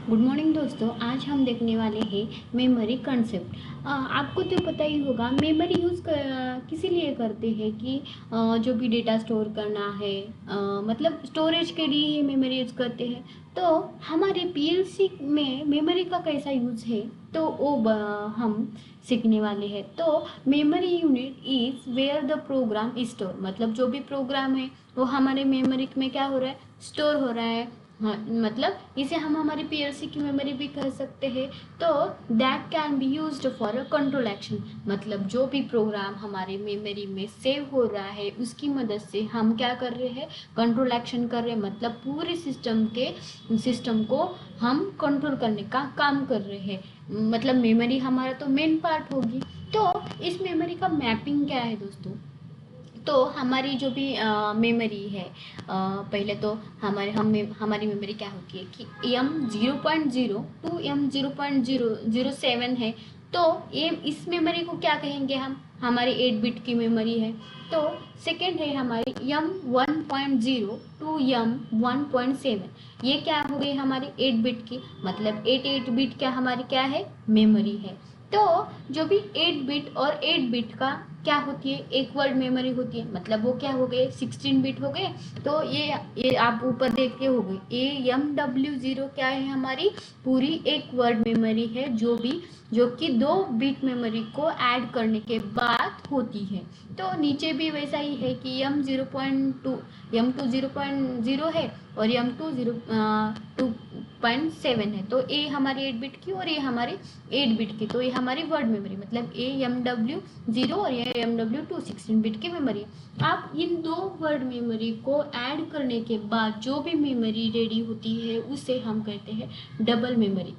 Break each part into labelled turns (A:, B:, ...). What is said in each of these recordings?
A: Good morning दोस्तों। आज हम देखने वाले हैं मेमोरी कंसेप्ट। आपको तो पता ही होगा मेमोरी यूज़ किसी लिए करते हैं कि जो भी डेटा स्टोर करना है, मतलब स्टोरेज के लिए ही मेमोरी यूज़ करते हैं। तो हमारे पीएलसी में मेमोरी का कैसा यूज़ है तो वो हम सीखने वाले हैं। तो memory unit is where the program is store, मतलब जो भी प्रोग्राम है वो हमारे मेमोरी में क्या हो रहा है, स्टोर हो रहा है। हाँ, मतलब इसे हम हमारी पीएलसी की मेमोरी भी कह सकते हैं। तो that can be used for a control action, मतलब जो भी प्रोग्राम हमारे मेमोरी में सेव हो रहा है उसकी मदद से हम क्या कर रहे हैं, कंट्रोल एक्शन कर रहे हैं। मतलब पूरे सिस्टम को हम कंट्रोल करने का काम कर रहे हैं। मतलब मेमोरी हमारा तो मेन पार्ट होगी। तो इस मेमोरी का मैपिंग क्या है दोस्तों? तो हमारी जो भी मेमोरी है, पहले तो हमारी मेमोरी क्या होती है कि M0.0 टू M0.007 है। तो ये इस मेमोरी को क्या कहेंगे हम, हमारी 8 बिट की मेमोरी है। तो सेकेंड है हमारी M1.0 टू M1.7, ये क्या हो गई हमारी 8 बिट की, मतलब 8 बिट क्या हमारी क्या है, मेमोरी है। तो जो भी 8 बिट और 8 बिट का क्या होती है, एक वर्ड मेमोरी होती है, मतलब वो क्या हो गए 16 बिट हो गए। तो ये आप ऊपर देखते हो गए AMW0 क्या है, हमारी पूरी एक वर्ड मेमोरी है जो कि 2 बिट मेमोरी को ऐड करने के बाद होती है। तो नीचे भी वैसा ही है कि M2 0.0 है और M2 0.7 है। तो ए हमारी 8 बिट की और ये हमारी 8 बिट की, तो ये हमारी वर्ड मेमोरी, मतलब AMW0 और ये AMW2 16 बिट की मेमोरी है। आप इन दो वर्ड मेमोरी को ऐड करने के बाद जो भी मेमोरी रेडी होती है उसे हम कहते हैं double memory,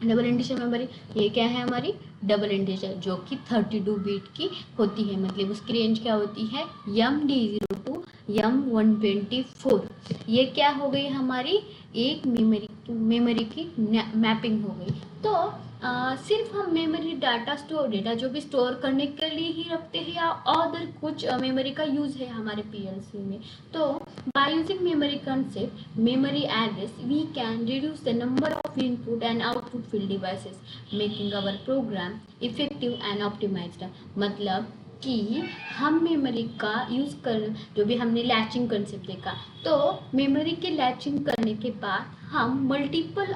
A: double integer memory. ये क्या है हमारी डबल इंटीजर, जो कि 32 बिट की होती है। मतलब उसकी रेंज क्या होती है MD0 टू M124। ये क्या हो गई हमारी एक मेमोरी की मैपिंग हो गई। तो सिर्फ हम मेमोरी डेटा जो भी स्टोर करने के लिए ही रखते हैं या अदर कुछ मेमोरी का यूज है हमारे पीएलसी में। तो by using memory concept, memory address, we can reduce the number of input and output field devices, making our program effective and optimized। मतलब कि हम मेमोरी का यूज़ कर, जो भी हमने लैचिंग कंसेप्ट देखा, तो मेमोरी के लैचिंग करने के बाद हम मल्टीपल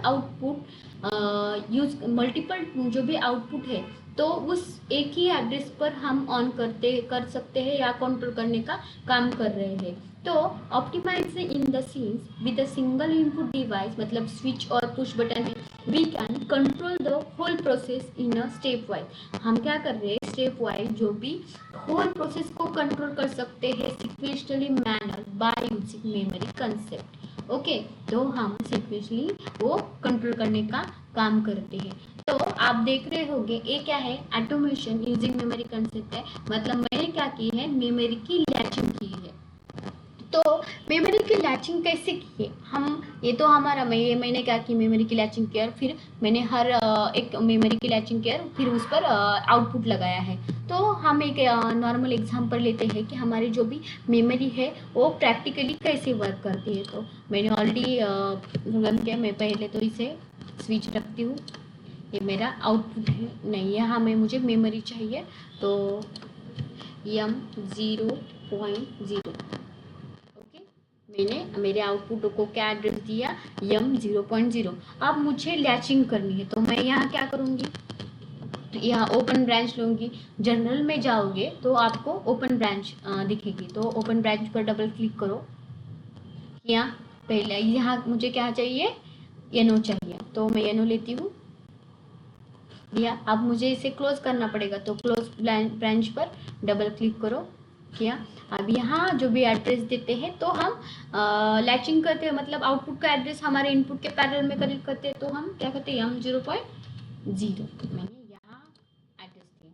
A: जो भी आउटपुट है तो उस एक ही एड्रेस पर हम ऑन कर सकते हैं या कंट्रोल करने का काम कर रहे हैं। तो optimize in the scenes with a single input device, मतलब स्विच और पुश बटन है, we can control the whole process in a step wise. हम क्या कर रहे हैं, स्टेप वाइज जो भी होल प्रोसेस को कंट्रोल कर सकते हैं sequentially manner by using memory concept. Okay, तो हम सिक्वेंशली वो कंट्रोल करने का काम करते हैं। तो आप देख रहे होंगे ये क्या है, ऑटोमेशन यूजिंग मेमोरी कंसेप्ट है। मतलब मैंने क्या की है, मेमोरी की लैचिंग की है। तो मेमोरी की लैचिंग कैसे की है हम, ये तो हमारा मैंने क्या की, मेमोरी की लैचिंग किया, फिर मैंने हर एक मेमोरी की लैचिंग किया, फिर उस पर आउटपुट लगाया है। तो हम एक नॉर्मल एग्जांपल लेते हैं कि हमारी जो भी मेमोरी है वो प्रैक्टिकली कैसे वर्क करती है। तो मैंने ऑलरेडी रन किया। मैं पहले तो इसे स्विच रखती हूँ, ये मेरा आउटपुट है, नहीं यहाँ में मुझे मेमोरी चाहिए। तो M0.0, ओके, मैंने मेरे आउटपुट को क्या एड्रेस दिया, M0.0। अब मुझे लैचिंग करनी है तो मैं यहाँ क्या करूँगी, तो यहाँ ओपन ब्रांच लूँगी। जनरल में जाओगे तो आपको ओपन ब्रांच दिखेगी, तो ओपन ब्रांच पर डबल क्लिक करो। यहाँ पहले यहाँ मुझे क्या चाहिए, एनो चाहिए, तो मैं एनो लेती हूँ। दिया, अब मुझे इसे क्लोज करना पड़ेगा, तो क्लोज ब्रांच पर डबल क्लिक करो। किया, अब यहाँ जो भी एड्रेस देते हैं तो हम लैचिंग करते हैं, मतलब आउटपुट का एड्रेस हमारे इनपुट के पैरेलल में कनेक्ट करते हैं। तो हम क्या करते हैं, M0.0 मैंने यहाँ एड्रेस दिया।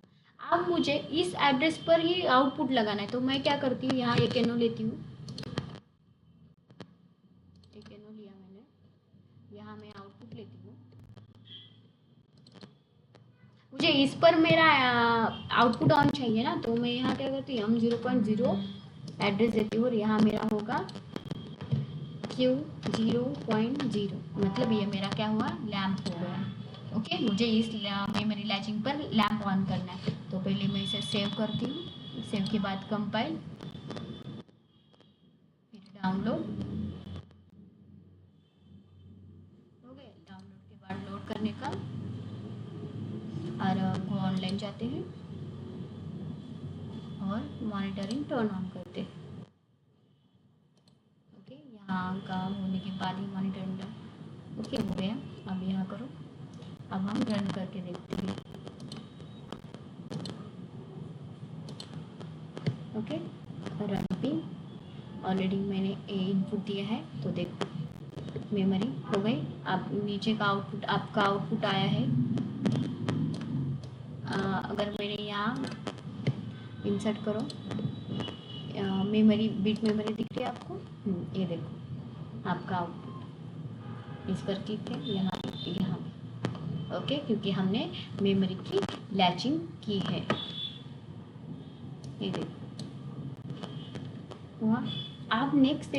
A: अब मुझे इस एड्रेस पर ही आउटपुट लगाना है, तो मैं क्या करती हूँ, यहाँ एक एनो लेती हूँ, एक एनो लिया मैंने, यहाँ मैं आउटपुट लेती हूँ। मुझे इस पर मेरा आउटपुट ऑन चाहिए ना, तो मैं यहाँ क्या करती हूँ, M0.0 एड्रेस देती हूँ और यहाँ मेरा होगा Q0.0, मतलब ये मेरा क्या हुआ, लैम्प हो गया। ओके, मुझे इस मेमोरी लैचिंग पर लैम्प ऑन करना है। तो पहले मैं इसे सेव करती हूँ, सेव के बाद कंपाइल, फिर डाउनलोड हो गए। डाउनलोड के बाद लोड करने का, और वो ऑनलाइन जाते हैं और मॉनिटरिंग टर्न ऑन करते हैं। ओके, यहाँ का होने के बाद ही मॉनिटरिंग ओके हो गया। अब यहाँ करो, अब हम रन करके देखते हैं। ओके, रन पे ऑलरेडी मैंने ए इनपुट दिया है, तो देखो मेमोरी हो गई। आप नीचे का आउटपुट, आपका आउटपुट आया है। अगर मैंने यहाँ इंसर्ट करो, मेमोरी, बिट मेमोरी दिख रही है आपको, ये देखो आपका आउटपुट। इस पर क्लिक है, यहाँ यहाँ ओके, क्योंकि हमने मेमोरी की लैचिंग की है। ये देखो हुआ। आप नेक्स्ट